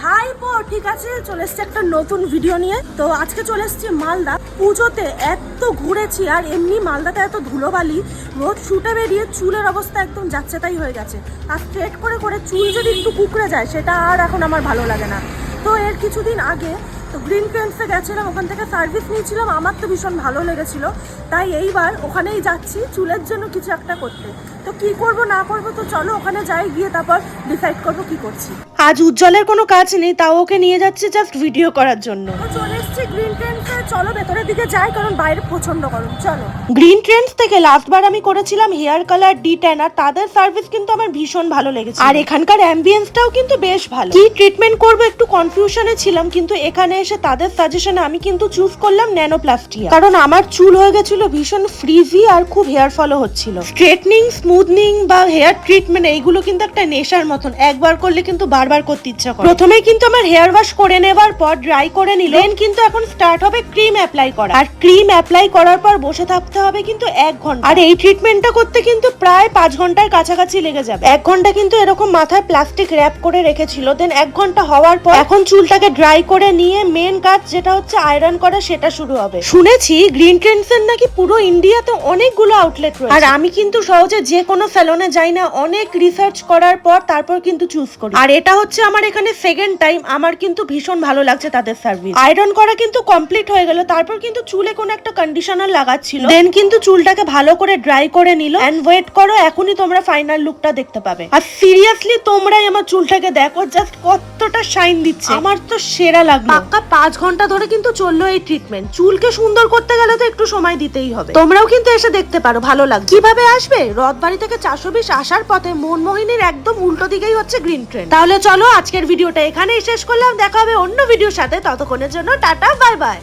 High ঠিক আছে, চলে এসছি একটা নতুন ভিডিও নিয়ে। তো আজকে চলে এসছি মালদা। পুজোতে এত ঘুরেছি, আর এমনি মালদাতে এত ধুলোবালি, রোজ শুটে বেরিয়ে চুলের অবস্থা একদম যাচ্ছে তাই হয়ে গেছে। আর স্ট্রেট করে করে চুল যদি একটু কুকড়ে যায়, সেটা আর এখন আমার ভালো লাগে না। তো এর কিছুদিন আগে তো গ্রিন ট্রেন্ডসে গেছিলাম, ওখান থেকে সার্ভিস নিয়েছিলাম, আমার তো ভীষণ ভালো লেগেছিল। তাই এইবার ওখানেই যাচ্ছি চুলের জন্য কিছু একটা করতে। তো কি করব না করব, তো চলো ওখানে যাই, গিয়ে তারপর ডিসাইড করবো কি করছি। আজ উজ্জ্বলের কোনো কাজ নেই, তাও ওকে নিয়ে যাচ্ছি জাস্ট ভিডিও করার জন্য। তো চলে এসেছি গ্রিন ট্রেন্ডসে, চলো ভেতরের দিকে যাই, কারণ বাইরে প্রচন্ড গরম। চলো। গ্রিন ট্রেন্ডস থেকে লাস্টবার আমি করেছিলাম হেয়ার কালার ডি10, আর তাদের সার্ভিস কিন্তু আমার ভীষণ ভালো লেগেছে। আর এখানকার অ্যাম্বিয়েন্সটাও কিন্তু বেশ ভালো। কি ট্রিটমেন্ট করবো একটু কনফিউশনে ছিলাম, কিন্তু এখানে এসে তাদের সাজেশনে আমি কিন্তু চুজ করলাম ন্যানোপ্লাস্টিয়া, কারণ আমার চুল হয়ে গেছিল ভীষণ ফ্রিজি আর খুব হেয়ার ফলও হচ্ছিল। স্ট্রেটনিং, স্মুথনিং বা হেয়ার ট্রিটমেন্ট এইগুলো কিন্তু একটা নেশার মতন, একবার করলে কিন্তু বারবার করতে ইচ্ছা করে। প্রথমেই কিন্তু আমার হেয়ার ওয়াশ করে নেবার পর ড্রাই করে নিলেন, কিন্তু এখন স্টার্ট হবে ক্রিম অ্যাপ্লাই করা। আর ক্রিম অ্যাপ্লাই করার পর বসে থাকতে হবে কিন্তু 1 ঘন্টা। আর এই ট্রিটমেন্টটা করতে কিন্তু প্রায় 5 ঘন্টার কাছাকাছি লেগে যাবে। 1 ঘন্টা কিন্তু এরকম মাথায় প্লাস্টিক র্যাপ করে রেখেছিল। দেন 1 ঘন্টা হওয়ার পর এখন চুলটাকে ড্রাই করে নিয়ে মেন কাজ যেটা হচ্ছে আয়রন করা, সেটা শুরু হবে। শুনেছি গ্রিন ট্রেন্ডসের নাকি পুরো ইন্ডিয়াতে অনেকগুলো আউটলেট রয়েছে। আর আমি কিন্তু সহজে যে কোনো সেলুনে যাই না, অনেক রিসার্চ করার পর তারপর কিন্তু চুজ করি। আর এটা হচ্ছে আমার এখানে সেকেন্ড টাইম। আমার কিন্তু ভীষণ ভালো লাগছে তাদের সার্ভিস। আয়রন করা কিন্তু কমপ্লিট হয়ে গেল, তারপর কিন্তু চুলে কোনো একটা কন্ডিশনার লাগাচ্ছিল। দেন কিন্তু চুলটাকে ভালো করে ড্রাই করে নিল। এন্ড ওয়েট করো, এখনই তোমরা ফাইনাল লুকটা দেখতে পাবে। আর সিরিয়াসলি তোমরাই আমার চুলটাকে দেখো, জাস্ট কতটা শাইন দিচ্ছে, আমার তো সেরা লাগলো। পাক্কা 5 ঘন্টা ধরে কিন্তু চললো এই ট্রিটমেন্ট। চুলকে সুন্দর করতে গেলে তো একটু সময় দিতেই হবে। তোমরাও কিন্তু এসে দেখতে পারো, ভালো লাগবে। কিভাবে আসবে? রথবাড়ি থেকে 420 আসার পথে মনমোহিনীর একদম উল্টো দিকেই হচ্ছে গ্রিন ট্রেন্ড। তাহলে চলো আজকের ভিডিওটা এখানেই শেষ করলাম, দেখা হবে অন্য ভিডিওর সাথে। ততক্ষণের জন্য টাটা, বাই বাই।